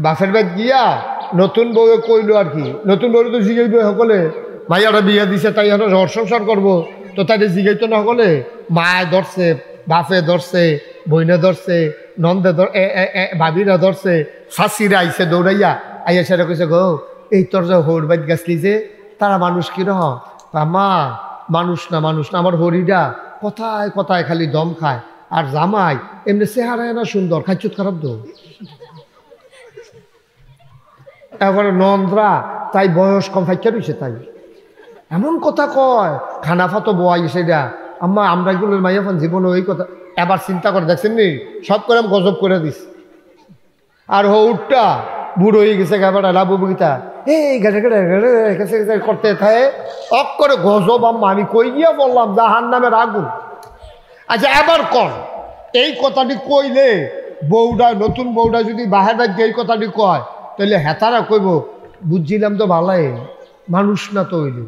বাপের বাড়ি গিয়া নতুন বউ কইলো আর কি, নতুন বউ তো জিগাইব সকলে, মাইয়ারা বিয়া দিছে তাই এখন ঘর সংসার করবো, তো তাই জিগাইতো না সকলে, মায়ে ধরছে, বাপে ধরছে, বইনে ধরছে, নন্দে ভাবিরা ধরছে, শাশিরা আইসে দৌড়াইয়া আইয়া সেটা কইছে গো এই তোর যে হৌর বাইত গেছলি যে তারা মানুষ কিরহ? মা মানুষ না মানুষ না, আমার হরিটা কথায় কথায় খালি দম খায়, আর জামাই এমনি চেহারায় না সুন্দর, খাইচুত খারাপ তো। এবারে নন্দ্রা তাই বয়স কম ফাইকা রয়েছে, তাই এমন কথা কয়, খানা ফাতো বোয়াই সেটা আম্মা আমরা এগুলোর মাইয়াফান জীবনে ওই কথা এবার চিন্তা করে দেখছেন নি, সব করে আমি গজব করে দিস। আর হৌরটা বুড়ো হয়ে গেছে গাবাটা লাভ বগিতা এই গেটে গেটে গেছে গেছে করতে থাকে অক করে গজব আম্মা আমি কই গিয়া বললাম জাহান নামের আগুন। আচ্ছা এবার কর এই কথাটি কইলে বউটা নতুন বউটা যদি বাহির রাজ্যে এই কথাটি কয় তাহলে হেতারা কইব বুঝছিলাম তো ভালাই মানুষ না তো হইল।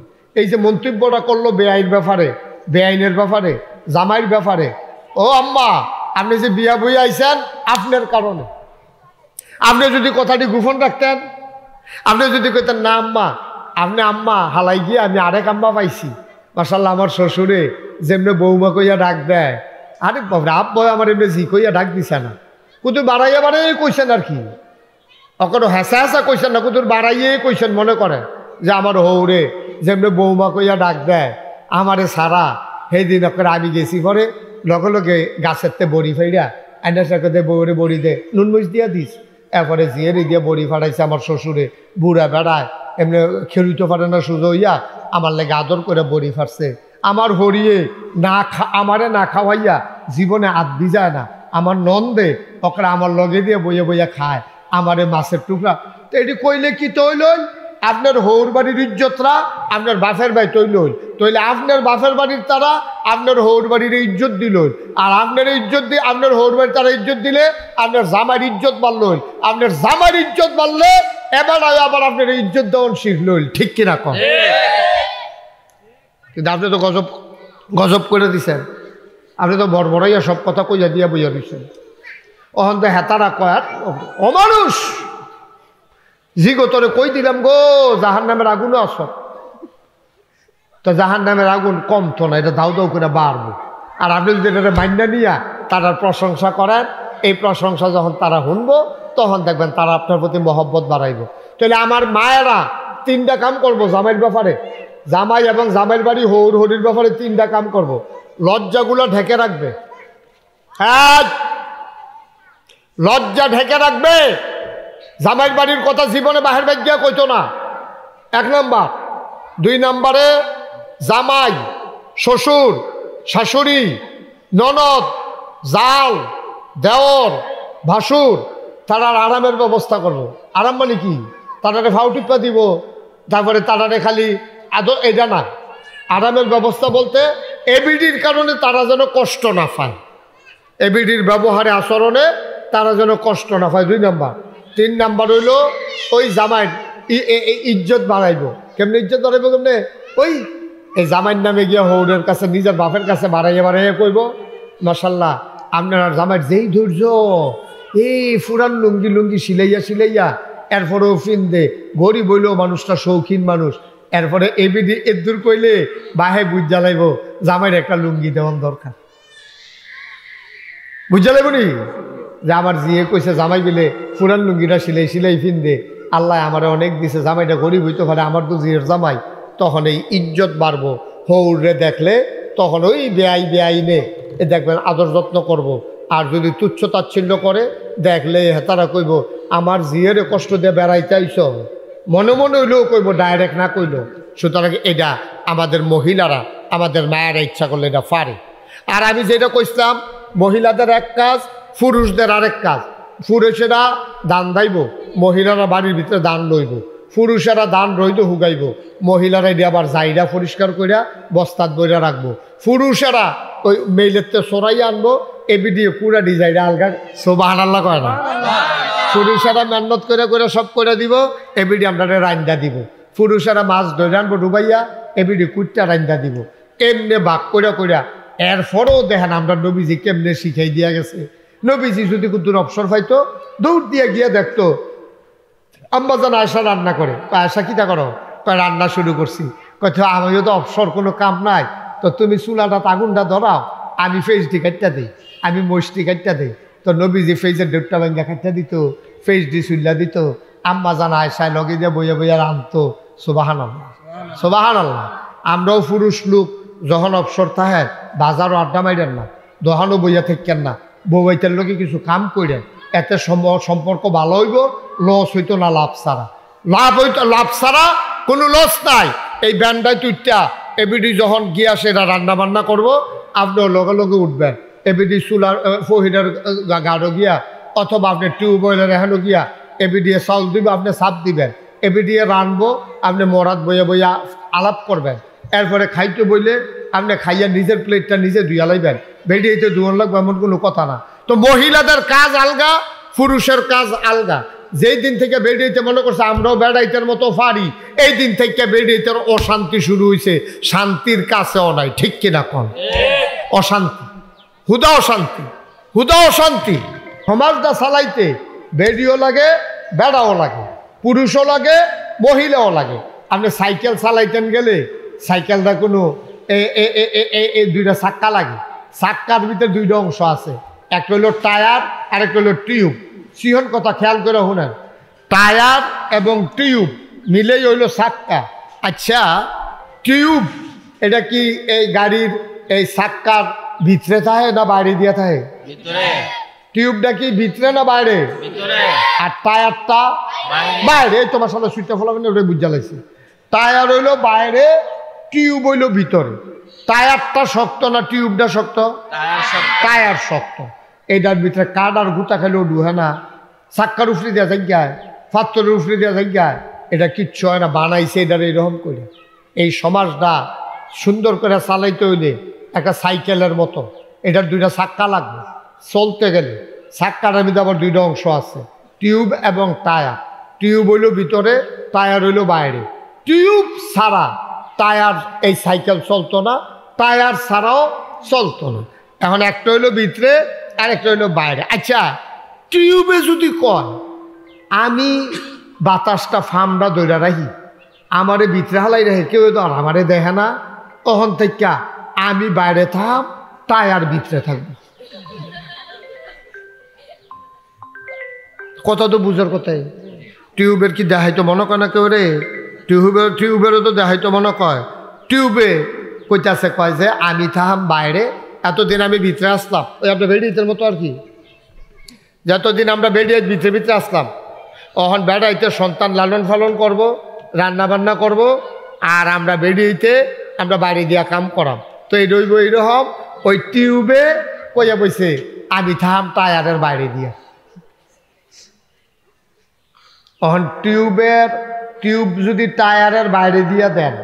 এই যে মন্তব্যটা করলো বেআইন ব্যাপারে, বেআইনের ব্যাপারে, জামাইয়ের ব্যাপারে, ও আম্মা আপনি যে বিয়া বই আইছেন আপনার কারণে, আপনি যদি কথাটি গোপন রাখতেন, আপনি যদি কইতেন না আম্মা আপনি আম্মা হালাই গিয়ে আমি আরেক আম্মা পাইছি মাশাল্লাহ আমার শ্বশুরে যেমনি বৌমা কইয়া ডাক দেয়, আরে রাব বয় আমার এমনি জি কইয়া ডাক দিছে না, কুতুর বাড়াইয়া বাড়াইয়া কইছেন আর কি, অকনো হেসা হেসা কইছেন না, কুতুর বাড়াইয়ে কইছেন, মনে করেন যে আমার হৌরে যেমনি বৌমা কইয়া ডাক দেয় আমারে সারা সেই দিন করে আমি গেছি পরে লগে লগে গাছের বড়ি ফাইরা আইনার সাথে বউরে বড়ি দে নুন মরিচ দিয়া দিস, এরপরে জিয়েরি দিয়ে বড়ি ফাটাইছে আমার শ্বশুরে, বুড়া বেড়ায় এমনি খেলুইতে পারে না সুজো হইয়া আমার লেগে আদর করে বড়ি ফাটছে, আমার হরিয়ে না আমারে না খাওয়াইয়া জীবনে হাত ভিজায় না, আমার নন্দে ওকরা আমার লগে দিয়ে বইয়া বইয়া খায় আমারে মাছের টুকরা। তো এটি কইলে কি তৈল আপনার হৌর বাড়ির ইজ্জতরা আপনার বাপের বাড়ি তৈল, তৈলে আপনার বাপের বাড়ির তারা আপনার হৌর বাড়ির ইজ্জত দিল, আর আপনার ইজ্জত দিয়ে আপনার হৌর বাড়ির তারা ইজ্জত দিলে আপনার জামার ইজ্জত বাড়ল, আপনার জামার ইজ্জত বাড়লে এবার আবার আপনার ইজ্জত দেওয়ান শিখল, ঠিক কিনা কম? কিন্তু আপনি তো গজব গজব করে দিছেন, আপনি তো বড়বড়াইয়া সব কথা কইয়া দিয়া বইয়া দিচ্ছেন। অহন তো হেতারা কয়ার অমানুষ জি গো তোরে কই দিলাম গো জাহান নামের আগুনও আস, তো জাহান নামের আগুন কমতো না, এটা দাউ দাউ করে বাড়বো। আর আপনি যদি এটা মাইন্ডা নিয়া তারার প্রশংসা করেন, এই প্রশংসা যখন তারা শুনবো তখন দেখবেন তারা আপনার প্রতি মহব্বত বাড়াইব। তাহলে আমার মায়েরা তিনটা কাম করবো জামাইয়ের ব্যাপারে, জামাই এবং জামাইয়ের বাড়ি হৌর হরির ব্যাপারে তিনটা কাম করব। লজ্জাগুলো ঢেকে রাখবে, হ্যাঁ লজ্জা ঢেকে রাখবে, জামাইয়ের বাড়ির কথা জীবনে বাহির বাজ্যা কইতো না, এক নম্বর। দুই নম্বরে জামাই শ্বশুর শাশুড়ি ননদ জাল দেওর ভাসুর তারার আরামের ব্যবস্থা করবো। আরাম মানে কি? তারারে ফাউ টিপ্পা দিব, তারপরে তারারে খালি আদর, এটা না। আরামের ব্যবস্থা বলতে এবিডির কারণে তারা যেন কষ্ট না পায়, এবিডির ব্যবহারে আচরণে তারা যেন কষ্ট না পায়, দুই নম্বর। তিন নম্বর হইল ওই জামাইয়ের ইজ্জত বাড়াইব। কেমনি ইজ্জত বাড়াইব? কেমনে? ওই এই জামাইয়ের নামে গিয়ে হৌরের কাছে নিজের বাপের কাছে বাড়াইয়া বাড়াইয়া কইব মাশাল্লাহ আপনার জামাইয়ের যেই ধৈর্য, এই ফুরান লুঙ্গি লুঙ্গি সিলাইয়া সিলাইয়া এরপরেও ফিন্দে, গরিব হইলেও মানুষটা শৌখিন মানুষ, এরপরে এবিডি এদুর কইলে বাহে বুঝ জ্বালাইব জামাইয়ের একটা লুঙ্গি দেওয়ার দরকার, বুঝ জ্বালাইব নি যে আমার জিয়ে কইছে জামাই বিলে ফুরান লুঙ্গিটা সিলাই সিলাই ফিন্দে, আল্লাহ আমার অনেক দিছে, জামাইটা গরিব হইতে পারে, আমার তো জিয়ের জামাই। তখন এই ইজ্জত বাড়বো, হৌরে দেখলে তখন ওই বেআই বেআইনে দেখবেন আদর যত্ন করব। আর যদি তুচ্ছ তাচ্ছিল্য করে দেখলে হেতারা কইব আমার জিয়েরে কষ্ট দিয়ে বেড়াইতে আইস, মনে মনে হইলেও কইব, ডাইরেক্ট না কইল। সুতরাং এটা আমাদের মহিলারা আমাদের মায়েরা ইচ্ছা করলে এটা পারে। আর আমি যেটা কইছিলাম মহিলাদের এক কাজ, পুরুষদের আরেক কাজ। পুরুষেরা দান দাইব, মহিলারা বাড়ির ভিতরে দান লইব, পুরুষেরা দান রইদ হুগাইব, মহিলারা এটি আবার জায়গা পরিষ্কার করিয়া বস্তাত বইরা রাখবো। পুরুষেরা ওই মেইলেতে সরাইয়া আনবো, এবি দিয়ে পুরা ডিজাইনটা আলগা সোবাহান আল্লাহ কয় না, পুরুষেরা মেহনত করে করে সব করে দিব, এবিডি আমরা রান্দা দিব। পুরুষেরা মাছ ধরে আনবো ডুবাইয়া, এবিডি কুটটা রান্দা দিব। এমনি বাক কইরা কইরা এরপরেও দেখেন আমরা নবীজি কেমনে শিখাই দিয়া গেছে। নবীজি যদি কুতুর অবসর পাইতো দৌড় দিয়া গিয়া দেখতো আম্মাজান আয়েশা রান্না করে। আয়েশা কিতা করো? রান্না শুরু করছি। কইতে আমিও তো অবসর কোনো কাম নাই, তো তুমি চুলাটা আগুনটা ধরাও, আমি ফেজটি কাটটা দিই, আমি মসটি কাটটা দিই। তো নবীজি ফেজের ডেটটা ভাঙ্গা কাটটা দিত, ফেজটি চুল্লা দিত, আম্মাজান আয়েশায় লগে দিয়ে বইয়া বইয়া রাঁধতো। সুবহানাল্লাহ সুবহানাল্লাহ। আমরাও পুরুষ লোক যখন অবসর থাকে বাজারও আড্ডা মাইরেন না, দোকানও বইয়া থাকেন না, বউবাইতের লোকে কিছু কাম করেন, এতে সম্পর্ক ভালো হইব, লস হইতো না লাভ ছাড়া। লাভ হইতো, লাভ ছাড়া কোনো লস নাই। এই ব্যান্ডায় তুইটা এবিডি যখন গিয়া সেটা রান্না বান্না করবো, আপনিও লগে লগে উঠবেন। এবিডি চুলার ফহিরের গাঢ় গিয়া অথবা আপনি টিউবওয়েলের এখানে গিয়া এবিডিয়ে চাউল দিব, আপনি চাপ দিবেন, এবিডিয়ে রানবো, আপনি মরাত বইয়া বইয়া আলাপ করবেন। এরপরে খাইতে বইলে আপনি খাইয়া নিজের প্লেটটা নিজে ধুইয়া লাইবেন, বেডিয়েতে ধুয়ন লাগবে এমন কোনো কথা না। তো মহিলাদের কাজ আলগা, পুরুষের কাজ আলগা। যেই দিন থেকে বেডিয়েতে মনে করছে আমরাও বেড়াইতের মতো পারি, এই দিন থেকে বেডিয়েতের অশান্তি শুরু হয়েছে, শান্তির কাছেও নাই। ঠিক কিনা কন? অশান্তি, হুদা অশান্তি, হুদা অশান্তি। সমাজটা চালাইতে বেডিও লাগে, বেড়াও লাগে, পুরুষও লাগে, মহিলাও লাগে। আপনি সাইকেল চালাইতেন গেলে সাইকেলটা কোনো এই দুইটা চাক্কা লাগে, চাক্কার ভিতরে দুইটা অংশ আছে, একটা হলো টায়ার আর একটা হলো টিউব। সিহন কথা খেয়াল করে শুনেন, টায়ার এবং টিউব মিলেই হইল চাক্কা। আচ্ছা, টিউব এটা কি এই গাড়ির এই চাক্কার ভিতরে থাকে না বাইরে দিয়ে থাকে? টিউবটা কি ভিতরে না বাইরে? আর টায়ারটা বাইরে। তোমার সাথে সুইচটা ফলাবেন ওটা বুঝা লাগছে। টায়ার হইল বাইরে, টিউব হইল ভিতরে। টায়ারটা শক্ত না টিউবটা শক্ত? টায়ার শক্ত। এইটার ভিতরে কাঠ আর গুতা খেলেও ডুহে না। চাক্কার উফরি দেওয়া জায়গায়, পাত্তরের উফরি দেওয়া জায়গায়, এটা কিচ্ছু হয় না। বানাইছে এটার এইরকম করে। এই সমাজটা সুন্দর করে চালাইতে হইলে একটা সাইকেলের মতো এটার দুইটা চাক্কা লাগবে চলতে গেলে। চাক্কাটার ভিতরে আবার দুইটা অংশ আছে, টিউব এবং টায়ার। টিউব হইল ভিতরে, টায়ার হইল বাইরে। টিউব ছাড়া টায়ার এই সাইকেল চলতো না, টায়ার ছাড়াও চলতো না। এখন একটা হইল ভিতরে আর একটা হইল বাইরে। আচ্ছা, টিউবে যদি কয় আমি বাতাসটা ফার্মটা দইরা রাখি, আমারে ভিতরে হালাই রাখে, কেউ তো আর আমারে দেখে না, তখন থেকে আমি বাইরে থাম, টায়ার ভিতরে থাকবো। কথা তো বুঝার কথাই। টিউবের কি দেখাইতো মনে কয় না কেউ রে? টিউবেরও তো দেখাইতো মনে কয়। টিউবে কইতাছে, কয় যে আমি থাম বাইরে, এতদিন আমি ভিতরে আসলাম, ওই আপনার বেডিয়েতের মতো আর কি। যতদিন আমরা বেডিয়ে ভিতরে ভিতরে আসলাম, তখন বেড়াইতে সন্তান লালন পালন করব, রান্না বান্না করব, আর আমরা বেডিয়েতে আমরা বাইরে দিয়া কাম করাম। তো এই রইব এইরকম। ওই টিউবে কইয়া বইছে আমি থাম টায়ারের বাইরে দিয়া। তখন টিউব যদি টায়ারের বাইরে দিয়া দেন,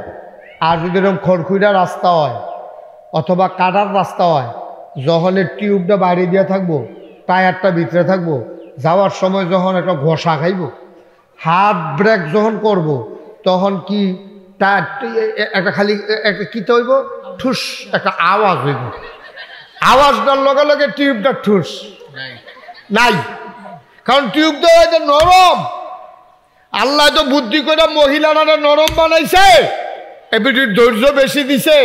আর যদি এরকম খড়খুড়া রাস্তা হয় অথবা কাটার রাস্তা হয়, যখন টিউবটা বাইরে দিয়া থাকবো, টায়ারটা ভিতরে থাকবো, যাওয়ার সময় যখন একটা ঘষা খাইব, হাত ব্রেক যখন করব, তখন কি একটা খালি একটা কীতে হইব, ঠুস একটা আওয়াজ হইব। আওয়াজটার লগে লগে টিউবটা ঠুস নাই, কারণ টিউবটা হয়তো নরম। আল্লাহ তো বুদ্ধি করে মহিলারা নরম বানাইছে, এবিটির ধৈর্য বেশি দিছে।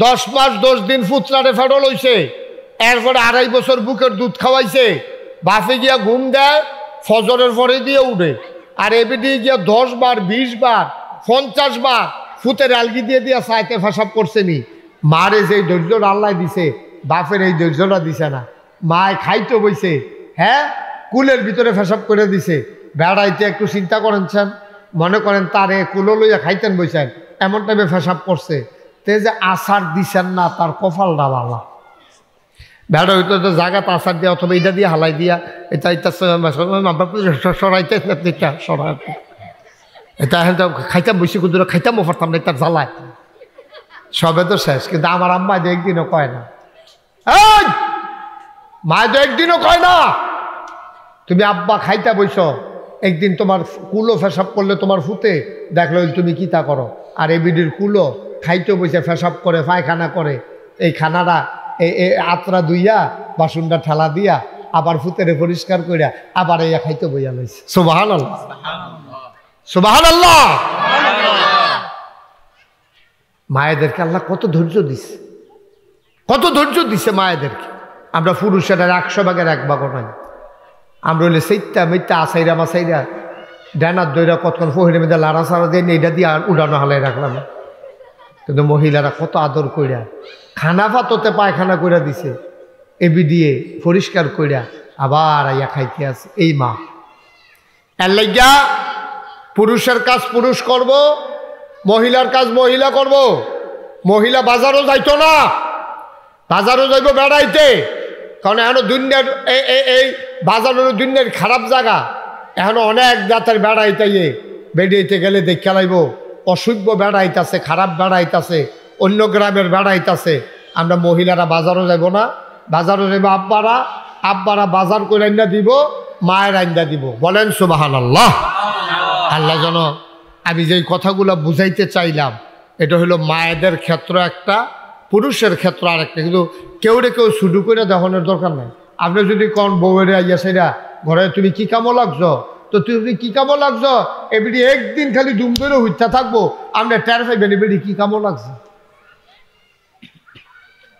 10 মাস 10 দিন ফুতরারে ফেডল হইছে, এরপরে 2.5 বছর বুকের দুধ খাওয়াইছে। বাসে গিয়া ঘুম দেয়, ফজরের পরে দিয়ে উঠে। আর এবিটি গিয়া 10 বার 20 বার 50 বার ফুতের আলগি দিয়ে দিয়া চাইতে ফাঁসাব করছে নি। মারে যে ধৈর্যটা আল্লাহ দিছে, বাপের এই ধৈর্যটা দিছে না। মায় খাইতে বইছে, হ্যাঁ, কুলের ভিতরে ফেসাব করে দিছে। বেড়াইতে একটু চিন্তা করেছেন, মনে করেন তারে কুলো লইয়া খাইতেন বইছেন, এমন টাইমে ফেসাব করছে, তে যে আচার দিছেন না, তার কপালটা ভালো। বেড়া হইতো তো জায়গাতে আচার দিয়া অথবা এটা দিয়ে হালাই দিয়া এটা এটা সরাইতে সরাইতে এটা এখন তো খাইতাম বসে কিন্তু খাইতামও পারতাম না, তার জ্বালায় সবে তো শেষ। কিন্তু আমার আম্মা তো একদিনও কয় না, মা তো একদিনও কয় না তুমি আব্বা খাইতা বইছ, একদিন তোমার কুলো ফেসাব করলে তোমার ফুতে দেখলো তুমি কি তা করো। আর এবিডির কুলো খাইতে বইছে, ফেসাব করে, পায়খানা করে, এই খানাটা এই আত্রা দুইয়া বাসনটা ঠেলা দিয়া আবার ফুতেরে পরিষ্কার করিয়া আবার এই খাইতে বইয়া লইছে। সুবহানাল্লাহ। সুবহানাল্লাহ। মায়েদেরকে আল্লাহ কত ধৈর্য দিছে, কত ধৈর্য দিছে মায়েদেরকে। আমরা পুরুষেরা 100 ভাগের 1 ভাগও নাই। আমরা হইলে সেইটা মিথ্যা আসাইরা মাসাইরা ডানার দইরা কতক্ষণ ফহিরের মধ্যে লাড়া সাড়া দিয়ে এইটা দিয়ে আর উড়ানো হালাই রাখলাম। কিন্তু মহিলারা কত আদর কইরা খানা পাততে পায়খানা কইরা দিছে, এবি দিয়ে পরিষ্কার কইরা আবার আইয়া খাইতে আছে। এই মা এর লাইগা পুরুষের কাজ পুরুষ করব, মহিলার কাজ মহিলা করব। মহিলা বাজারও যাইতো না, বাজারও যাইব বেড়াইতে, কারণ এখন দুনিয়ার এই বাজার হলো দুনিয়ার খারাপ জায়গা। এখন অনেক জাতের বেড়াইতে বেড়াইতে গেলে দেখে লাইব অসভ্য বেড়াইতেছে, খারাপ বেড়াইতেছে, অন্য গ্রামের বেড়াইতেছে। আমরা মহিলারা বাজারও যাব না, বাজারও যাইব আব্বারা, আব্বারা বাজার করে আইনা দিব, মায়ের আইনা দিব। বলেন সুবহানাল্লাহ। আল্লাহ যেন আমি যেই কথাগুলো বুঝাইতে চাইলাম এটা হলো মায়েদের ক্ষেত্র একটা, পুরুষের ক্ষেত্র আরেকটা। কিন্তু কেউ শুরু করে দেখানোর দরকার নাই। আপনি যদি কোন বউয়ের আইয়া সেরা ঘরে তুমি কি কামো লাগছো, তো তুমি কি কামো লাগছো এবিডি একদিন খালি দুম করে হইতে থাকবো, আমরা টের পাইবেন এবিডি কি কামো লাগছে।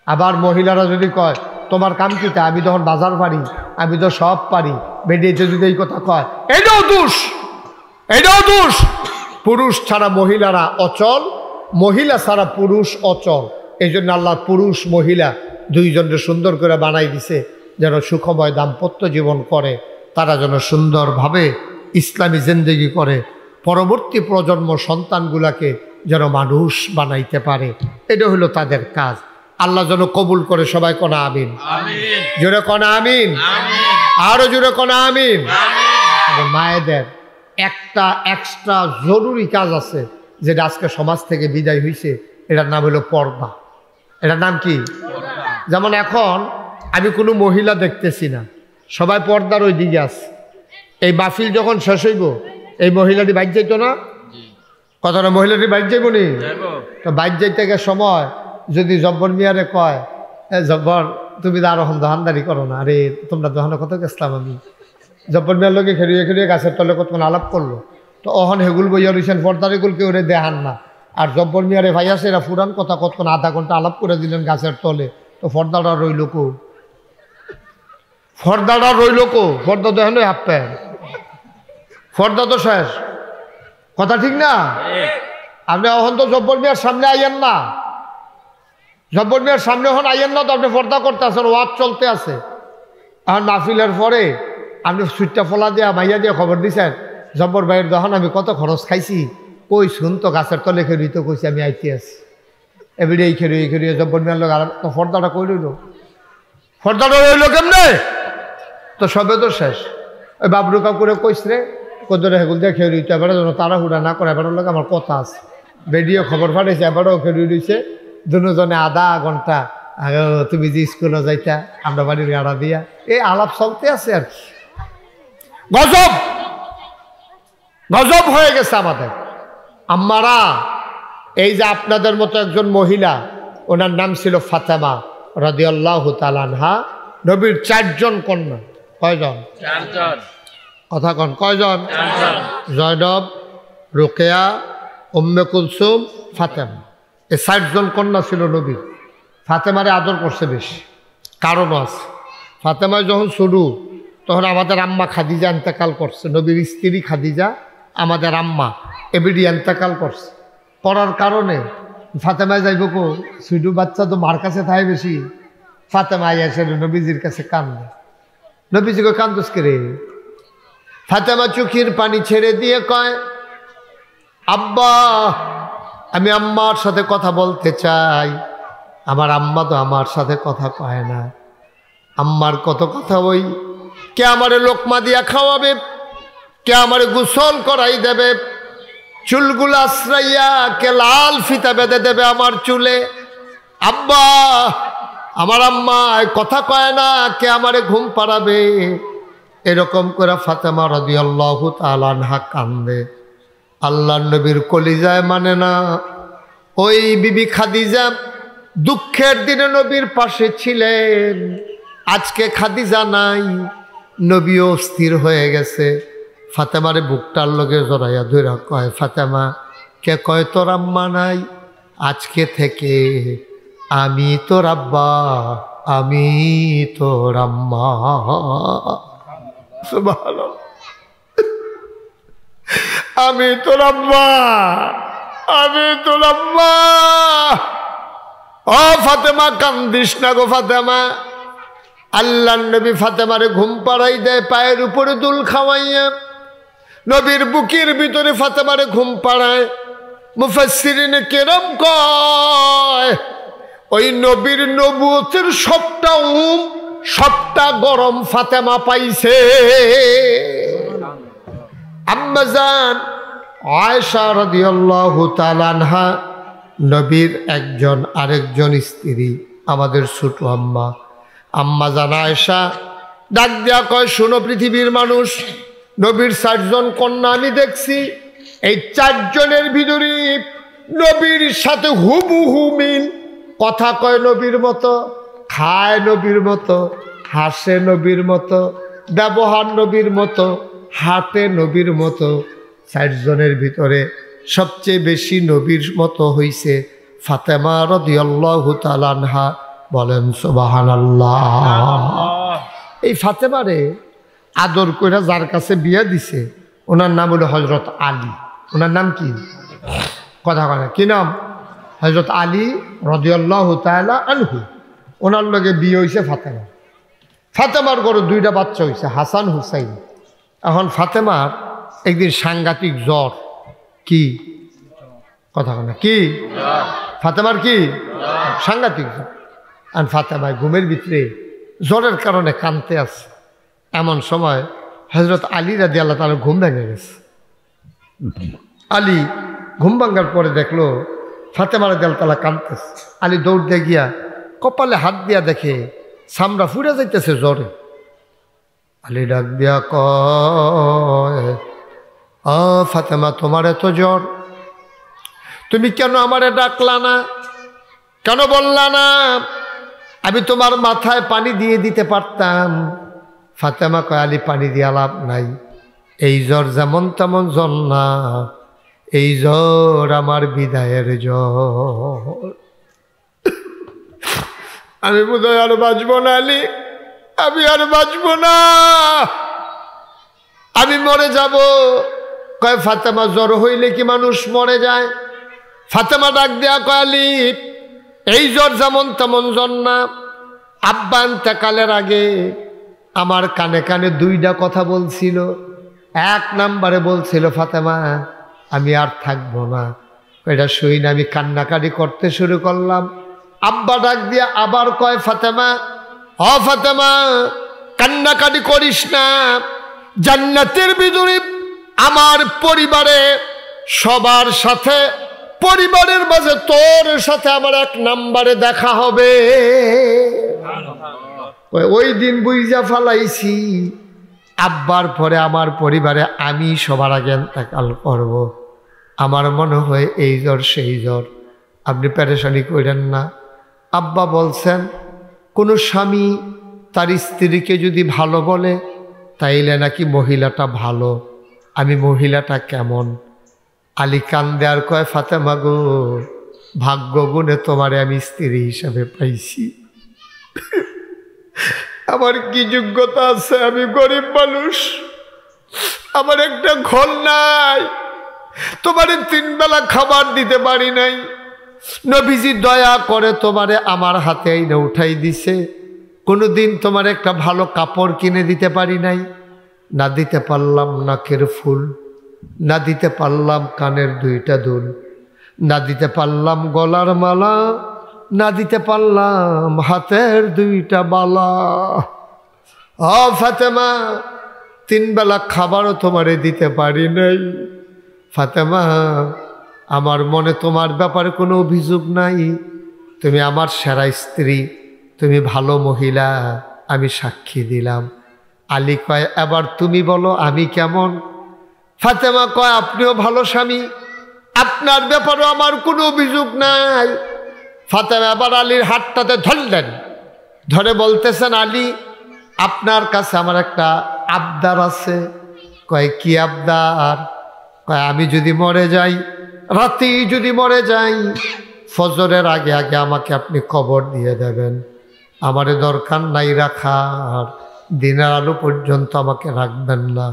আবার মহিলারা যদি কয় তোমার কাম কিটা, আমি তখন বাজার পারি, আমি তো সব পারি, বেডিয়েতে যদি এই কথা কয় এটাও দোষ, এটাও দোষ। পুরুষ ছাড়া মহিলারা অচল, মহিলা ছাড়া পুরুষ অচল। এই জন্য আল্লাহ পুরুষ মহিলা দুইজনকে সুন্দর করে বানাই দিছে যেন সুখময় দাম্পত্য জীবন করে, তারা যেন সুন্দরভাবে ইসলামী জিন্দেগি করে, পরবর্তী প্রজন্ম সন্তানগুলাকে যেন মানুষ বানাইতে পারে। এটা হলো তাদের কাজ। আল্লাহ যেন কবুল করে। সবাই কোনা আমিন, জোরে কোনা আমিন, আরো জোরে কোনা আমিন। মায়েদের একটা এক্সট্রা জরুরি কাজ আছে যেটা আজকে সমাজ থেকে বিদায় হয়েছে, এটার নাম হলো পর্দা। এটার নাম কি? যেমন এখন আমি কোনো মহিলা দেখতেছি না, সবাই পর্দার ওই দিকে আছে। এই মাহফিল যখন শেষ হইব এই মহিলাটি বাইর যাইতো না, কথাটা মহিলাটি বাইর যাইব নি? তো বাইর যাইতে গিয়ে সময় যদি জব্বর মিয়ারে কয় জব্বর তুমি তো আরো দোকানদারি করো না, আরে তোমরা দোকানে কত গেছিলাম আমি, জব্বর মিয়ার লোকে খেলিয়ে খেলিয়ে গাছের তলে কতক্ষণ আলাপ করলো, তো অহন হেগুল বইয়া রয়েছেন পর্দার এগুল কেউ রে দেখান না। আর জব্বর মিয়ারে ভাই আসে এরা ফুরান কথা কতক্ষণ আধা ঘন্টা আলাপ করে দিলেন গাছের তলে, তো পর্দাটা রইল কো, পর্দাটা রইল কো? পর্দা তো এখন হাফ প্যান্ট, পর্দা তো শেষ। কথা ঠিক না? আপনি এখন তো জব্বর মিয়ার সামনে আইয়েন না, জব্বর মিয়ার সামনে এখন আইয়েন না, তো আপনি পর্দা করতে আছেন, ওয়াজ চলতে আছে। এখন মাহফিলের পরে আপনি সুইটটা ফলা দিয়া মাইয়া দিয়ে খবর দিছেন জব্বর ভাইয়ের দহন আমি কত খরচ খাইছি, কই শুন তো গাছের তলে খেড়ি তো কইছি আমি আইতে আছি, এবারে এই খেড়িয়ে জব্বর মিয়ার লোক। আর তো পর্দাটা কই রইল, পর্দাটা রইল কেমনে? তো সবে তো শেষ। ওই বাবরু কাকুরে কইস রে কদরে হেগুল দিয়ে খেয়ে রইতে, এবারে যেন তাড়াহুড়া না করে, এবারের লোক আমার কথা আছে। বেডিও খবর পাঠাইছে, এবারেও খেয়ে রইছে দুজনে আধা ঘন্টা। তুমি যে স্কুলে যাইতা আমরা বাড়ির গাড়া দিয়া এই আলাপ চলতে আছে আর কি। গজব গজব হয়ে গেছে আমাদের। আম্মারা, এই যে আপনাদের মতো একজন মহিলা, ওনার নাম ছিল ফাতেমা রাদিয়াল্লাহু তাআলা আনহা, নবীর 4 জন কন্যা। কয়জন? 4 জন। কথা কন, কয়জন? 4 জন। জয়নব, রোকেয়া, উম্মে কুলসুম, ফাতেমা, এই 4 জন কন্যা ছিল নবীর। ফাতেমারে আদর করছে বেশি, কারণও আছে। ফাতেমায় যখন শুরু তখন আমাদের আম্মা খাদিজা ইন্তেকাল করছে, নবীর স্ত্রী খাদিজা আমাদের আম্মা এবিডি ইন্তেকাল করছে। করার কারণে ফাতেমায় যাইব কো, শুধু বাচ্চা তো মার কাছে থাকে বেশি। ফাতেমা এসে নবীজির কাছে কান্দে, নবীজিকে কান্দুস কে রে? ফাতেমা চোখের পানি ছেড়ে দিয়ে কয়, আব্বা আমি আম্মার সাথে কথা বলতে চাই। আমার আম্মা তো আমার সাথে কথা কয় না, আম্মার কত কথা, ওই কে আমারে লোকমা দিয়া খাওয়াবে, কে আমারে গোসল করাই দেবে, চুলগুলো আশ্রাইয়া কে লাল ফিতা বেঁধে দেবে আমার চুলে। আব্বা আমার আম্মা কথা কয় না, কে আমারে ঘুম পাড়াবে। এরকম করে ফাতেমা রাদিয়াল্লাহু তাআলা আনহা কান্দে। আল্লাহর নবীর কলিজায় মানে না। ওই বিবি খাদিজা দুঃখের দিনে নবীর পাশে ছিলেন, আজকে খাদিজা নাই, নবীও স্থির হয়ে গেছে। ফাতেমারে বুকটার লগে জড়াইয়া ধইরা কয়, ফাতেমা কে কয় তোর আম্মা নাই? আজকে থেকে আমি তোর আব্বা, আমি তোর আম্মা। সুবহানাল্লাহ। আমি তোর আব্বা, আমি তোর আম্মা। ও ফাতেমা কান্দিস না গো ফাতেমা। আল্লাহর নবী ফাতেমারে ঘুম পাড়াই দেয়, পায়ের উপরে দুল খাওয়াইয়া নবীর বুকের ভিতরে ফাতেমারে ঘুম পাড়ায়। মুফাসসিরিনে কেরাম কয় ওই নবীর নবুয়তের সবটা সবটা গরম ফাতেমা পাইছে। আম্মা জান আয়েশা রাদিয়াল্লাহু তাআলা আনহা, নবীর একজন আরেকজন স্ত্রী, আমাদের ছোট আম্মা, আম্মা জান আয়েশা ডাক দিয়া কয়, শোনো পৃথিবীর মানুষ, নবীর 4 জন কন্যা আমি দেখছি। এই 4 জনের ভিতরে নবীর সাথে হুবহু মিল। কথা কয় নবীর মতো, খায় নবীর মতো, হাসে নবীর মতো, ব্যবহার নবীর মতো, হাঁটে নবীর মতো। 4 জনের ভিতরে সবচেয়ে বেশি নবীর মতো হইছে ফাতেমা রাদিয়াল্লাহু তাআলা আনহা। বলেন সুবহানাল্লাহ। এই ফাতেমারে আদর কইরা যার কাছে বিয়ে দিছে ওনার নাম হলো হযরত আলী। ওনার নাম কি? কথা কয় না, কি নাম? হযরত আলী রাদিয়াল্লাহু তাআলা আনহু। ওনার লগে বিয়ে হইছে ফাতেমা। ফাতেমার ঘরে 2টা বাচ্চা হইছে, হাসান হুসাইন। এখন ফাতেমার একদিন সাংঘাতিক জ্বর। কি কথা কয় না, কি ফাতেমার কি সাংঘাতিক জ্বর। আর ফাতেমা ঘুমের ভিতরে জ্বরের কারণে কাঁদতে আছে। এমন সময় হযরত আলী রাদিয়াল্লাহু তাআলা ঘুম ভেঙে গেছে। আলী ঘুম ভাঙার পরে দেখলো ফাতেমা রাদিয়াল্লাহু তাআলা কাঁদতেছে। আলী দৌড় দিয়ে গিয়া কপালে হাত দিয়া দেখে চামড়া ফুরে যাইতেছে জ্বরে। আলী ডাক দিয়া কয়, ফাতেমা তোমার এত জ্বর, তুমি কেন আমারে ডাকলা না? কেন বললা না? আমি তোমার মাথায় পানি দিয়ে দিতে পারতাম। ফাতেমা কয়, আলী পানি দিয়া লাভ নাই, এই জ্বর যেমন তেমন জ্বর না, এই জ্বর আমার বিদায়ের জ্বর। আমি বোধহয় আর বাঁচব না আলী, আমি আর বাঁচব না, আমি মরে যাব। কয় ফাতেমা জ্বর হইলে কি মানুষ মরে যায়? ফাতেমা ডাক দেয়া কয়, আলী এই জ্বর যেমন তেমন জ্বর না। আব্বা ইন্তেকালের আগে আমার কানে কানে 2টা কথা বলছিল। 1 নম্বরে বলছিল, ফাতেমা আমি আর থাকবো না। এটা শুই না আমি কান্নাকাটি করতে শুরু করলাম। আব্বা ডাক দিয়া আবার কয়, ফাতেমা ফাতেমা কান্নাকাটি করিস না, জান্নাতের ভিতরে আমার পরিবারে সবার সাথে, পরিবারের মাঝে তোর সাথে আমার 1 নম্বরে দেখা হবে। ওই দিন বুঝা ফালাইছি আব্বার পরে আমার পরিবারে আমি সবার আগে ইন্তেকাল করব। আমার মনে হয় এই জ্বর সেই জ্বর, আপনি পেরেশানি করেন না। আব্বা বলছেন কোনো স্বামী তার স্ত্রীকে যদি ভালো বলে তাইলে নাকি মহিলাটা ভালো। আমি মহিলাটা কেমন? আলী কান্দে আর কয়, ফাতেমা গো, ভাগ্য গুণে তোমারে আমি স্ত্রী হিসাবে পাইছি। আমার কি যোগ্যতা আছে? আমি গরিব মানুষ, আমার একটা ঘর নাই, তোমারে 3 বেলা খাবার দিতে পারি নাই। নবীজি দয়া করে তোমারে আমার হাতে আইনা উঠাই দিছে। কোনোদিন তোমার একটা ভালো কাপড় কিনে দিতে পারি নাই, না দিতে পারলাম নাকের ফুল, না দিতে পারলাম কানের 2টা দুল, না দিতে পারলাম গলার মালা, না দিতে পারলাম হাতের 2টা বালা। ফাতেমা 3 বেলা খাবারও তোমারে দিতে পারি নাই। ফাতেমা আমার মনে তোমার ব্যাপারে কোনো অভিযোগ নাই, তুমি আমার সেরা স্ত্রী, তুমি ভালো মহিলা, আমি সাক্ষী দিলাম। আলী কয়, এবার তুমি বলো আমি কেমন? ফাতেমা কয়, আপনিও ভালো স্বামী, আপনার ব্যাপারে আমার কোনো অভিযোগ নাই। ফাতেমা আবার আলীর হাতটাতে ধরলেন, ধরে বলতেছেন, আলী আপনার কাছে আমার একটা আবদার আছে। কয় কি আবদার? কয় আমি যদি মরে যাই, রাতেই যদি মরে যাই, ফজরের আগে আগে আমাকে আপনি কবর দিয়ে দেবেন। আমারে দরকার নাই রাখার, দিনের আলো পর্যন্ত আমাকে রাখবেন না।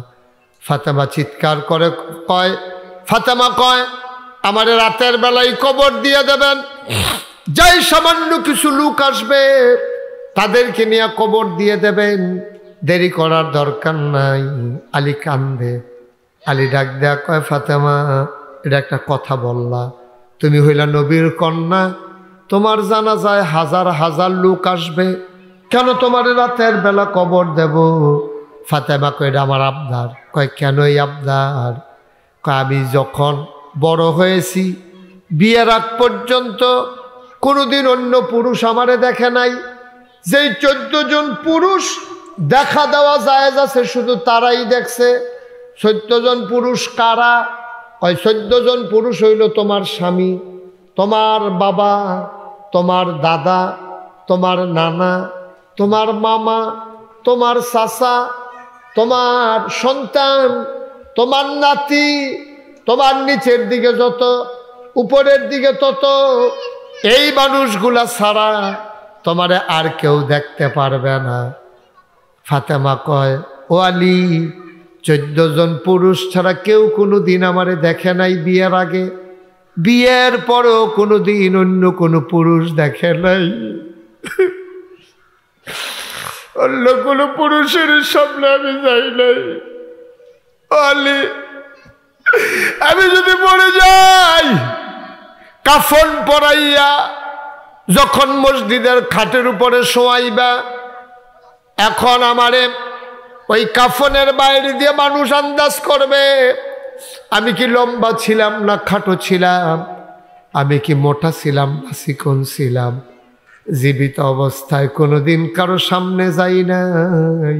ফাতেমা চিৎকার করে কয়, ফাতেমা কয় আমারে রাতের বেলায় কবর দিয়ে দেবেন, যাই সামান্য কিছু লোক আসবে তাদেরকে নিয়ে কবর দিয়ে দেবেন, দেরি করার দরকার নাই। আলী কান্দে। আলী ডাক দেয়া কয়, ফাতেমা এটা একটা কথা বললা, তুমি হইলা নবীর কন্যা, তোমার জানাজায় হাজার হাজার লোক আসবে, কেন তোমার রাতের বেলা কবর দেব? ফাতেমা কয় এটা আমার আবদার। কয় কেন এই আবদার? কয় আমি যখন বড় হয়েছি, বিয়ের আগ পর্যন্ত কোনোদিন অন্য পুরুষ আমারে দেখে নাই, যেই 14 জন পুরুষ দেখা দেওয়া জায়েজ আছে শুধু তারাই দেখছে। 14 জন পুরুষ কারা? কয় 14 জন পুরুষ হইল তোমার স্বামী, তোমার বাবা, তোমার দাদা, তোমার নানা, তোমার মামা, তোমার চাচা, তোমার সন্তান, তোমার নাতি, তোমার নিচের দিকে যত, উপরের দিকে তত, এই মানুষগুলা ছাড়া তোমারে আর কেউ দেখতে পারবে না। ফাতেমা কয়, ও আলী, 14 জন পুরুষ ছাড়া কেউ কোনো দিন আমারে দেখে নাই বিয়ের আগে, বিয়ের পরেও কোনো দিন অন্য কোনো পুরুষ দেখে নাই, অন্য কোনো পুরুষের সামনে আমি যাই নাই। আলী, আমি যদি মরে যাই, কাফন পরাইয়া যখন মসজিদের খাটের উপরে শোয়াইবা, এখন আমারে ওই কাফনের বাইরে দিয়ে মানুষ আন্দাজ করবে আমি কি লম্বা ছিলাম না খাটো ছিলাম, আমি কি মোটা ছিলাম না চিকন ছিলাম। জীবিত অবস্থায় কোনোদিন কারো সামনে যাই নাই,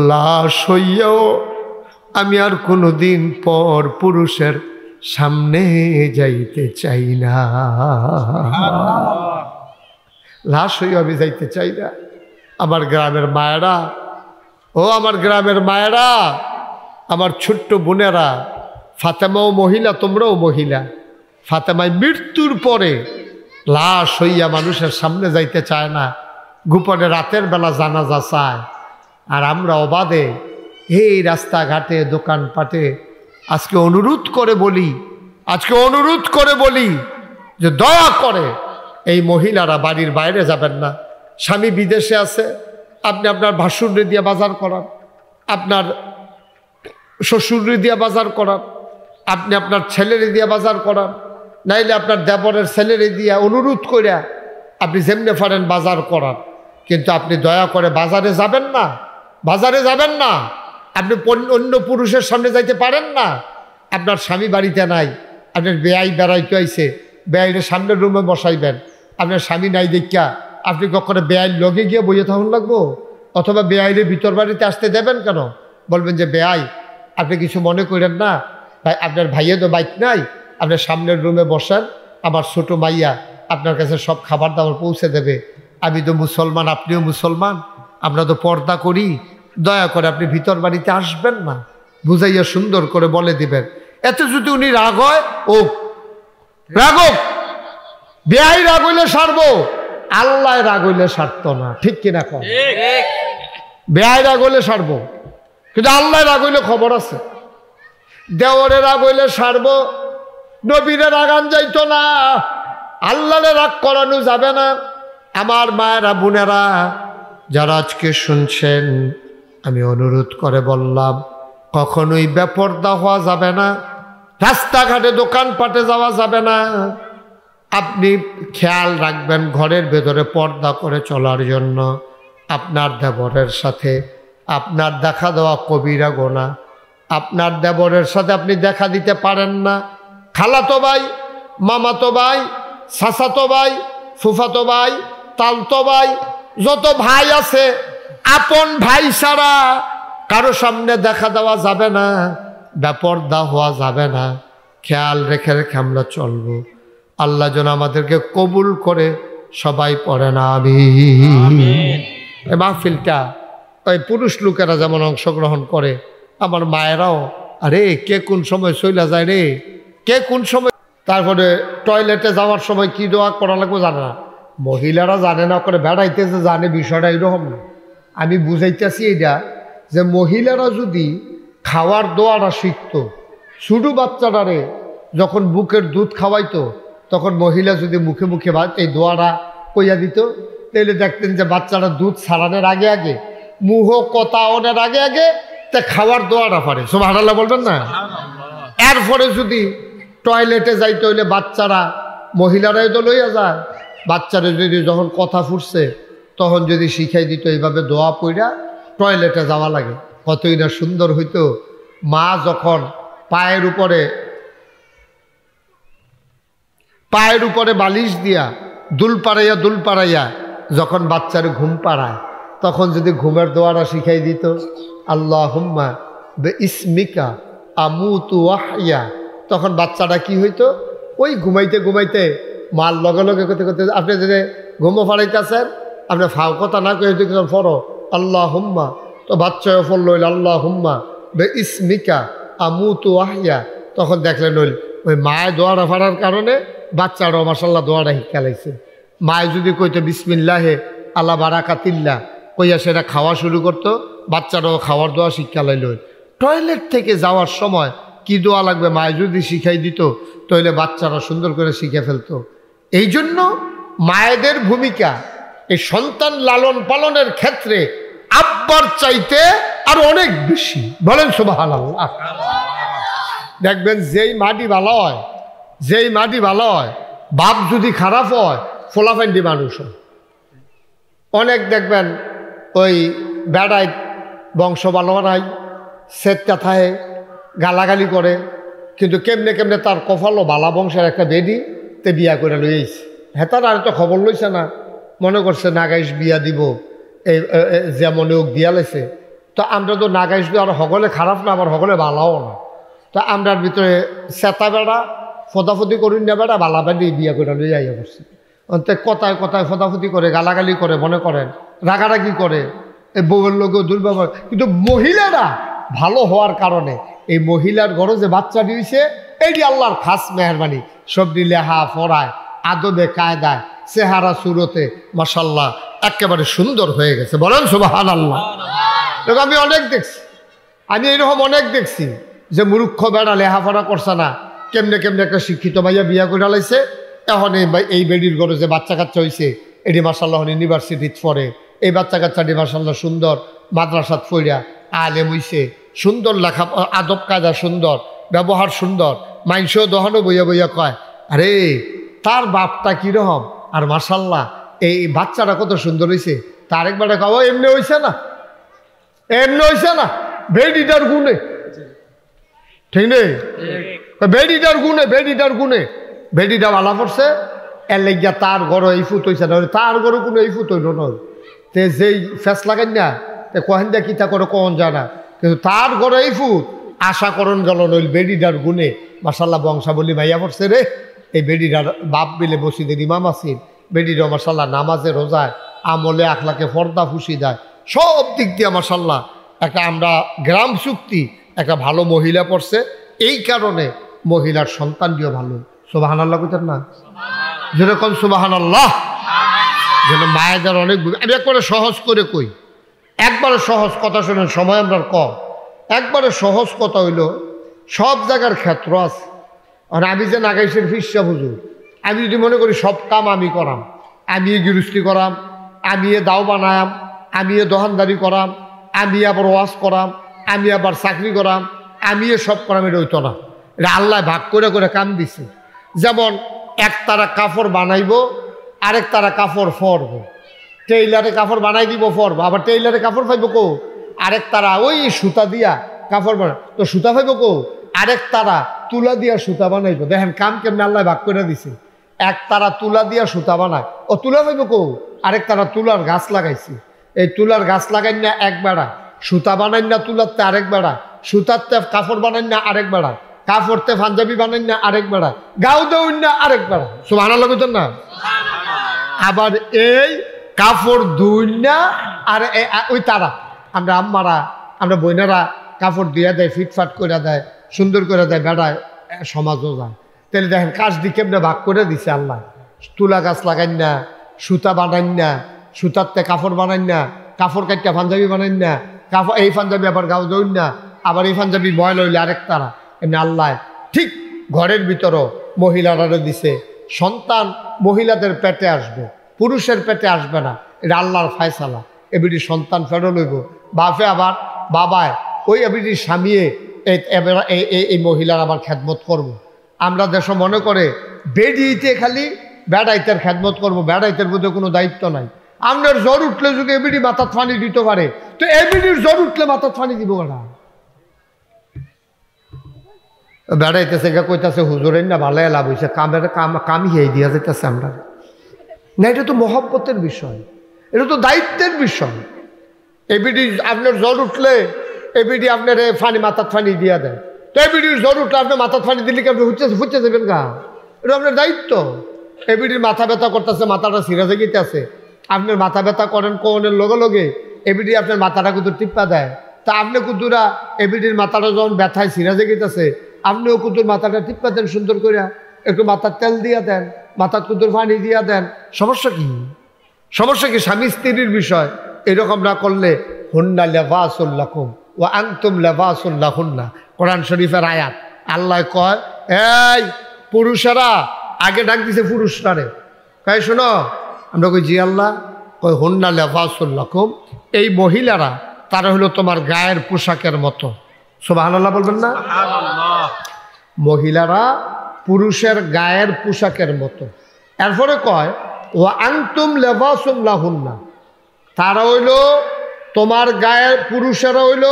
লাশ হইয়াও আমি আর কোনোদিন পর পুরুষের সামনে যাইতে চাই না। লাশ হইয়াও আমি যাইতে চাই না। আমার গ্রামের মায়েরা, ও আমার গ্রামের মায়েরা, আমার ছোট্ট বোনেরা, ফাতেমাও মহিলা, তোমরাও মহিলা। ফাতেমায় মৃত্যুর পরে লাশ হইয়া মানুষের সামনে যাইতে চায় না, গোপনে রাতের বেলা জানাজা চায়। আর আমরা অবাধে এই রাস্তাঘাটে দোকানপাটে আজকে অনুরোধ করে বলি যে দয়া করে এই মহিলারা বাড়ির বাইরে যাবেন না। স্বামী বিদেশে আছে, আপনি আপনার ভাসুরে দিয়ে বাজার করান, আপনার শ্বশুরে দিয়ে বাজার করান, আপনি আপনার ছেলেরে দিয়ে বাজার করান, নাইলে আপনার দেবরের ছেলেরে দিয়ে অনুরোধ করিয়া আপনি যেমনে পারেন বাজার করান। কিন্তু আপনি দয়া করে বাজারে যাবেন না, বাজারে যাবেন না। আপনি অন্য পুরুষের সামনে যাইতে পারেন না। আপনার স্বামী বাড়িতে নাই, আপনার বেয়াই বেড়াইতে আইছে, বেয়াইয়ের সামনের রুমে বসাইবেন। আপনার স্বামী নাই দেখা আপনি কখনো বেয়াইয়ের লগে গিয়ে বইয়ে থাকুন লাগবো? অথবা বেয়াইয়ের ভিতর বাড়িতে আসতে দেবেন কেন? বলবেন যে বেয়াই আপনি কিছু মনে করেন না, ভাই আপনার ভাইয়ে তো বাইক নাই, আপনার সামনের রুমে বসেন, আমার ছোটো মাইয়া আপনার কাছে সব খাবার দাবার পৌঁছে দেবে। আমি তো মুসলমান, আপনিও মুসলমান, আমরা তো পর্দা করি, দয়া করে আপনি ভিতর বাড়িতে আসবেন না। বুঝাইয়া সুন্দর করে বলে দিবেন। এতে যদি উনি রাগ হয়, ও রাগ হোক, বেয়াই রাগ হইলে সারবো, আল্লাহ রাগ হইলে সারত না। ঠিক কিনা কম? বেয়াই রাগ হইলে সারবো, কিন্তু আল্লাহ রাগ হইলে খবর আছে। দেওয়ারে রাগ হইলে সারবো, নবীরে রাগান যাইতো না, আল্লাহরে রাগ করানো যাবে না। আমার মায়েরা, বোনেরা যারা আজকে শুনছেন, আমি অনুরোধ করে বললাম, কখনোই বেপরদা হওয়া যাবে না, রাস্তাঘাটে দোকানপাটে যাওয়া যাবে না। আপনি খেয়াল রাখবেন ঘরের ভেতরে পর্দা করে চলার জন্য। আপনার দেবরের সাথে আপনার দেখা দেওয়া কবিরা গোনা। আপনার দেবরের সাথে আপনি দেখা দিতে পারেন না। খালাতো ভাই, মামাতো ভাই, চাচাতো ভাই, ফুফাতো ভাই, তালতো ভাই, যত ভাই আছে, আপন ভাই ছাড়া কারো সামনে দেখা দেওয়া যাবে না, বেপরদা হওয়া যাবে না। খেয়াল রেখে রেখে আমরা চলবো। আল্লাহ যেন আমাদেরকে কবুল করে। সবাই পড়ে না আমিন। এই মাহফিলটা ওই পুরুষ লোকেরা যেমন অংশগ্রহণ করে, আমার মায়েরাও আরে কে কোন সময় চইলা যায় রে, কে কোন সময়। তারপরে টয়লেটে যাওয়ার সময় কি দোয়া করা লাগবে জানে না, মহিলারা জানে না করে বেড়াইতেছে জানে, বিষয়টা এরকম না। আমি বুঝাইতেছি এইটা যে মহিলারা যদি খাওয়ার দোয়াটা শিখত, ছোটো বাচ্চাটারে যখন বুকের দুধ খাওয়াইতো তখন মহিলা যদি মুখে মুখে এই দোয়াটা কইয়া দিত, তাহলে দেখতেন যে বাচ্চারা দুধ ছাড়ানোর আগে আগে, মুহ কথা অনের আগে আগে তা খাওয়ার দোয়াটা পারে। সুবহানাল্লাহ বলবেন না? এরপরে যদি টয়লেটে যাইতে হইলে বাচ্চারা, মহিলারাই তো লইয়া যায়, বাচ্চারা যদি যখন কথা ফুটছে তখন যদি শিখাই দিত এইভাবে দোয়া পইরা টয়লেটে যাওয়া লাগে, কতই না সুন্দর হইতো। মা যখন পায়ের উপরে বালিশ দিয়া দুল পাড়াইয়া যখন বাচ্চার ঘুম পাড়ায়, তখন যদি ঘুমের দোয়াটা শিখাই দিত, আল্লাহুম্মা বিইসমিকা আমুতু ওয়াহইয়া, তখন বাচ্চাটা কি হইতো, ওই ঘুমাইতে ঘুমাইতে মার লগে লগে করতে করতে, আপনি যদি ঘুমো ফাড়াইতেছেন আপনি ফাও কথা না কয়ে দেখছেন ফরো আল্লাহুম্মা, তো বাচ্চাও ফল লইল আল্লাহুম্মা বিইসমিকা আমুতু ওয়াহইয়া, তখন দেখলেন ওই মায়ের দোয়াটা ফাড়ার কারণে বাচ্চারাও মাশাআল্লাহ দোয়াটা শিক্ষা লাইছে। মায়ে যদি কইতো বিসমিল্লাহে আল্লাহ বারাকাতিল্লাহ কইয়া সেটা খাওয়া শুরু করতো, বাচ্চারাও খাওয়ার দোয়া শিক্ষা লাইল। টয়লেট থেকে যাওয়ার সময় কি দোয়া লাগবে মায়ে যদি শিখাই দিত তাহলে বাচ্চারা সুন্দর করে শিখে ফেলতো। এই জন্য মায়েদের ভূমিকা এই সন্তান লালন পালনের ক্ষেত্রে আব্বার চাইতে আরো অনেক বেশি। বলেন সুবহানাল্লাহ। দেখবেন যেই মাটি ভালো হয়, বাপ যদি খারাপ হয় ফোলাফান্ডি মানুষ হয়। অনেক দেখবেন ওই বেড়ায় বংশ ভালো নাই, সেটটা থাহে গালাগালি করে, কিন্তু কেমনে কেমনে তার কপালও বালা বংশের একটা বেডি তে বিয়া করে লইছে। হেতার আর তো খবর লইছে না, মনে করছে নাগাইশ বিয়া দিব, এই যেমন ওক দিয়া লাইছে। তো আমরা তো নাগাইশ দিয়ে আর সকলে খারাপ না, আবার সকলে ভালাও না। তো আমরার ভিতরে চেতা বেড়া ফদাফদি করি না, বেড়া বালা বেড়ি বিয়া করে লই আইয়া করছি। অন্তে কথায় কথায় ফদাফদি করে, গালাগালি করে, মনে করেন রাগারাগি করে, এই বউয়ের লোকেও দুর্ব্যবহার। কিন্তু মহিলারা ভালো হওয়ার কারণে এই মহিলার ঘরে যে বাচ্চা দিয়েছে এইটি আল্লাহর খাস মেহরবানি। সবটি লেহা ফরায়, আদবে কায়দায়, চেহারা সুরতে মাশাআল্লাহ একেবারে সুন্দর হয়ে গেছে। বলেন সুবহানাল্লাহ। আমি অনেক দেখছি, আমি এরকম অনেক দেখছি যে মূর্খ বেড়া লেহাফড়া করছে না, কেমনে কেমনে একটা শিক্ষিত ভাইয়া বিয়া করে লাইছে। এখন এই বেডির ঘরে যে বাচ্চা কাচ্চা হয়েছে এটি মাশাআল্লাহ ইউনিভার্সিটিত পড়ে, এই বাচ্চা কাচ্চাটি মাশাআল্লাহ সুন্দর মাদ্রাসাত পড়িয়া আলেম হইছে, সুন্দর লেখা, আদব কায়দা সুন্দর, ব্যবহার সুন্দর, মাইনসেও দহনও বইয়া বইয়া কয় আরে তার বাপটা কীরকম, আর মাশাআল্লাহ এই বাচ্চাটা কত সুন্দর হয়েছে। তার একবারে কও এমনি হয়েছে না, বেডিটার গুণে, ঠিক নেই, বেডিটার গুণে বেডিটা ভালো পড়ছে, এর লেগিয়া তার ঘর এই ফুট হয়েছে না, তার ঘরে কোনো এই ফুট হইল নয়। তে যেই ফেস লাগাই না কহেন দিয়া কিতা করে কখন যায় না, কিন্তু তার ঘরে এই ফুট আশা করণ গেল নইল বেডিটার গুণে মাশাআল্লাহ বংশাবলী ভাইয়া পড়ছে রে। এই বেডিটার বাপ বিলে মসজিদের ইমাম আছেন, বেডিটা মাশাআল্লাহ নামাজে রোজায় আমলে আখলাকে পর্দা ফুসি দেয়, সব দিক দিয়ে মাশাআল্লাহ একটা আমরা গ্রাম চুক্তি একটা ভালো মহিলা পড়ছে। এই কারণে মহিলার সন্তানটিও ভালো। সুবহানাল্লাহ কইতেন না? যেরকম সুবহানাল্লাহ। যেন মায়েদের অনেক, আমি একবারে সহজ করে কই, একবারে সহজ কথা শোনেন, সময় আমরা কম। একবারে সহজ কথা হইল সব জায়গার ক্ষেত্র আছে। আর আমি যে নাগাইশের ফিসা বুঝু, আমি যদি মনে করি সব কাম আমি করাম, আমি গৃহস্থী করাম, আমি দাও বানায়াম, আমি দোকানদারি করাম, আমি আবার ওয়াজ করাম, আমি আবার চাকরি করাম, আমি সব করাম, এটা হইতো না। এটা আল্লাহ ভাগ করে করে কাম দিছে। যেমন এক তারা কাপড় বানাইব, আরেক তারা কাপড় ফরব, টেইলারে কাপড় বানাই দিব ফরব, আবার টেইলারে কাপড় পাইব কো, আরেক তারা ওই সুতা দিয়া কাপড় বানাই তো সুতা পাইব কো, আরেক তারা তুলা দিয়া সুতা বানাইব। দেখেন কাম কেমন আল্লাহ ভাগ করে দিছে। এক তারা তুলা দিয়া সুতা বানায়, ও তুলা পাইব কো, আরেক তারা তুলার গাছ লাগাইছে। এই তুলার গাছ লাগাই না এক বেড়া, সুতা বানাই না তুলারতে আরেক বেড়া, সুতারতে কাপড় বানাই না আরেক বেড়া, কাপড়তে পাঞ্জাবি বানাই না আরেক বেড়া, গাও দেউন না আরেক বেড়া। সুবহানাল্লাহ কইতেন না? আবার এই কাপড় দুই না আর ওই তারা আমরা আম্মারা, আমরা বোনেরা কাপড় দিয়ে দেয়, ফিটফাট করে দেয়, সুন্দর করে দেয়, বেড়ায় সমাজও যায়। তাহলে দেখেন কাজ দিয়ে কেমনে ভাগ করে দিছে আল্লাহ। তুলা গাছ লাগাইন না, সুতা বানাইন না, সুতারতে কাপড় বানাইন না, কাপড় কাটটা পাঞ্জাবি বানাইন না, কাপড় এই পাঞ্জাবি আবার গাও দৌড় না, আবার এই পাঞ্জাবি ময়লা হইলে আরেক তারা। এমনি আল্লাহ ঠিক ঘরের ভিতরও মহিলারা দিছে। সন্তান মহিলাদের পেটে আসবে, পুরুষের পেটে আসবে না, এটা আল্লাহর ফায়সালা। এবিটি সন্তান ফেরো লইব, বাপে আবার বাবায় ওই এবিটির স্বামীয়ে এই মহিলার আবার খেদমত করব। আমরা দেশ মনে করে বেডিতে খালি বেড়াইতের খেদমত করবো, বেড়াইতের মধ্যে কোনো দায়িত্ব নাই। আপনার জ্বর উঠলে যদি এবিডি মাথার ফানি দিতে পারে, তো এবিডির জ্বর উঠলে মাথার ফানি দিব না। বেড়াইতেছে গা কইতাছে হুজুরের না ভালো লাভ হয়েছে, কাম হিয়াই দিয়া যেতেছে আমরা না। এটা তো মহব্বতের বিষয়, এটা তো দায়িত্বের বিষয়। এবিডি আপনার জ্বর উঠলে এবিডি আপনার ফানি মাথার ফানি দিয়া দেয়, তো এবিডির জ্বর উঠলে আপনার মাথার ফানি দিলে কি আপনি ফুটতে যাবেন গা? এটা আপনার দায়িত্ব। এবিডির মাথা ব্যথা করতেছে, মাথাটা সিরাজে গিতেছে, আপনার মাথা ব্যথা করেন কোনের লগে লগে এবিডি আপনার মাথাটা কুতুর টিপ্পা দেয়, তা আপনি কুতুরা এবিডির মাথাটা যখন ব্যথায় সিরাজে গিতেছে, আপনিও কুতুর মাথাটা টিপ্পা দেন, সুন্দর করে একটু মাথার তেল দিয়া দেন, মাথার কুতুর পানি দিয়া দেন। সমস্যা কি? সমস্যা কি? স্বামী স্ত্রীর বিষয়। এরকম না করলে হুন্না লিবাসুল লাকুম ওয়া আনতুম লিবাসুল লাহুন্না, কোরআন শরীফের আয়াত। আল্লাহ কয় এই পুরুষেরা, আগে ডাক দিছে পুরুষরারে, কয় শোনো, আমরা কই জি আল্লাহ, কয় হুন্না লিবাসুল লাকুম, এই মহিলারা তারা হলো তোমার গায়ের পোশাকের মতো। সুবহানাল্লাহ বলবেন না? মহিলারা পুরুষের গায়ের পোশাকের মতো। এরপরে কয় ওয়া আনতুম লিবাসুল লাহুন্না, তারা হইল তোমার গায়ের, পুরুষেরা হইল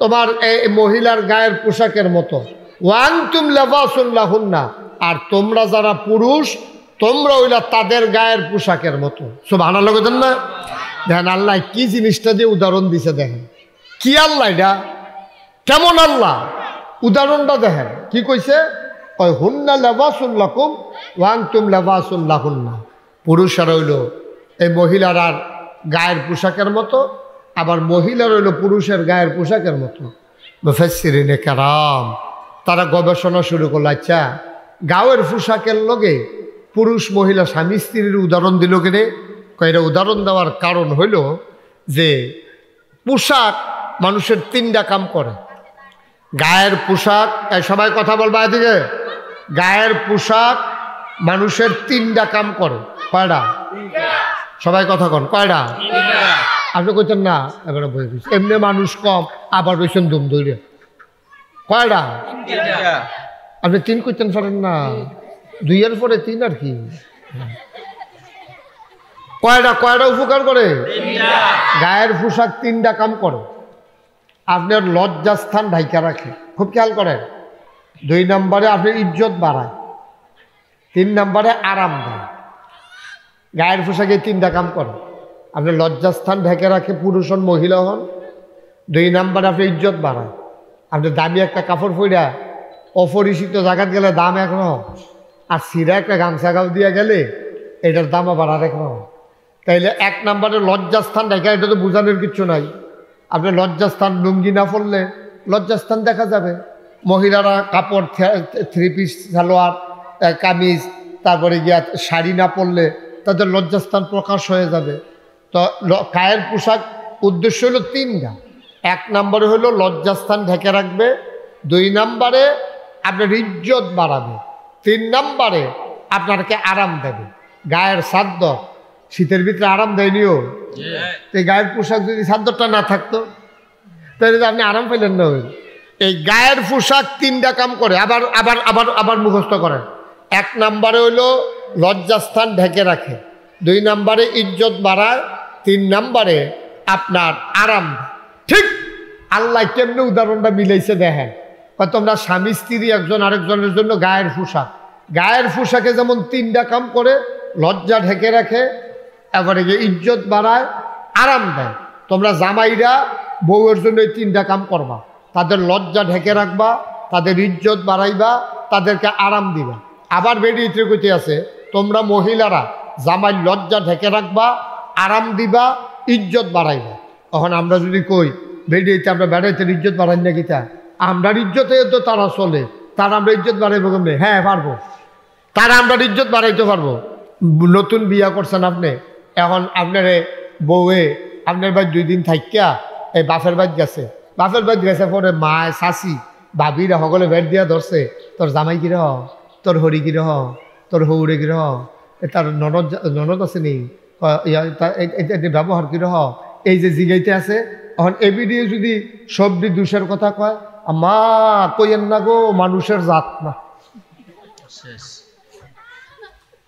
তোমার এই মহিলার গায়ের পোশাকের মতো। ওয়া আনতুম লিবাসুল লাহুন্না, আর তোমরা যারা পুরুষ তোমরা হইলা তাদের গায়ের পোশাকের মতো। সুবহানাল্লাহ বলেন না? দেখেন আল্লাহ কি জিনিসটা দিয়ে উদাহরণ দিছে, দেখেন কি আল্লাহ, এটা কেমন আল্লাহ, উদাহরণটা দেখেন কি কইছে। কয় হুন্না লিবাসুল লাকুম ওয়া আনতুম লিবাসুল লাহুন্না, পুরুষেরা হইল এই মহিলার আর গায়ের পোশাকের মতো, আবার মহিলার হইল পুরুষের গায়ের পোশাকের মতো। মুফাসসিরিনে কেরাম তারা গবেষণা শুরু করল, আচ্ছা গায়ের পোশাকের লগে পুরুষ মহিলা স্বামী স্ত্রীর উদাহরণ দিল কেনে? কয়টা উদাহরণ দেওয়ার কারণ হইল যে পোশাক মানুষের তিনটা কাম করে। গায়ের পোশাক, সবাই কথা বলবা এদিকে, গায়ের পোশাক মানুষের তিনটা কাম করে। কয়টা? সবাই কথা কন, কয়টা? আপনি কইতেন না, এবারে বই দিচ্ছি। এমনি মানুষ কম, আবার রয়েছেন দুম ধরে। কয়টা? আপনি তিন কইতেন পারেন না, দুইয়ের পরে তিন আর কি। কয়টা কয়টা উপকার করে? গায়ের পোশাক তিনটা কাম করে। আপনার লজ্জাস্থান ঢাইকা রাখে, খুব খেয়াল করেন। 2 নম্বরে আপনার ইজ্জত বাড়ায়, 3 নম্বরে আরাম দেয়। গায়ের পোশাকে তিনটা কাম করে। আপনার লজ্জাস্থান ঢেকে রাখে, পুরুষ হন মহিলা হন। 2 নম্বরে আপনার ইজ্জত বাড়ায়। আপনি দামি একটা কাপড় পইরা অপরিচিত জায়গাত গেলে দাম একরকম, আর সিরা একটা গামছা গাও দিয়ে গেলে এটার দাম আবার আরেক রকম। তাইলে 1 নম্বরে লজ্জাস্থান ঢেকে, এটা তো বোঝানোর কিচ্ছু নাই। আপনি লজ্জাস্থান লুঙ্গি না পরলে লজ্জাস্থান দেখা যাবে। মহিলারা কাপড় 3 পিস সালোয়ার কামিজ তারপরে গিয়া শাড়ি না পরলে তাদের লজ্জাস্থান প্রকাশ হয়ে যাবে। তো গায়ের পোশাক উদ্দেশ্য হলো 3টা। 1 নম্বরে হলো লজ্জাস্থান ঢেকে রাখবে, 2 নম্বরে আপনার ইজ্জত বাড়াবে, 3 নম্বরে আপনাকে আরাম দেবে। গায়ের চাদর শীতের ভিতরে আরাম দেয়নিও, এই গায়ের পোশাক যদি চাদরটা না থাকতো তাহলে তো আপনি আরাম পেলেন না। এই গায়ের পোশাক 3টা কাম করে। আবার আবার আবার আবার মুখস্থ করেন। 1 নম্বরে হইলো লজ্জাস্থান ঢেকে রাখে, 2 নম্বরে ইজ্জত বাড়ায়, 3 নম্বরে আপনার আরাম। ঠিক আল্লাহ কেমনে উদাহরণটা মিলাইছে দেখেন। তোমরা স্বামী স্ত্রী একজন আরেকজনের জন্য গায়ের পোশাক, গায়ের পোশাকে যেমন 3টা কাম করে, লজ্জা ঢেকে রাখে, এবারে গিয়ে ইজ্জত বাড়ায়, আরাম দেয়। তোমরা জামাইরা বউয়ের জন্য এই 3টা কাম করবা। তাদের লজ্জা ঢেকে রাখবা, তাদের ইজ্জত বাড়াইবা, তাদেরকে আরাম দিবা। আবার বেরিয়ে কইতে আছে, তোমরা মহিলারা জামাই লজ্জা ঢেকে রাখবা, আরাম দিবা, ইজ্জত বাড়াইবা। তখন আমরা যদি কই বেরিয়েতে আমরা বেড়াইতে ইজ্জত বাড়াই না কিতা আমরা ইজ্জতে তো তারা চলে তারা আমরা ইজ্জত বাড়াইবো কেমনে হ্যাঁ পারবো তারা আমরা ইজ্জত বাড়াইতে পারবো নতুন বিয়া করছেন আপনি এখন আপনার বউয়ে আপনার বাড়ি 2 দিন থাকিয়া এই বাপের বাড়ি গেছে পরে মা শাশি ভাবিরা সকলে বেট দিয়া ধরছে তোর জামাই কিরহ তোর হরি কিরহ তোর হৌরে কিরহ তার ননদ আছে নি ব্যবহার কিরহ এই যে জিগাইতে আছে এখন এবিডিও যদি সবটি দোষের কথা কয় আমা কইয়েন না গো মানুষের জাত না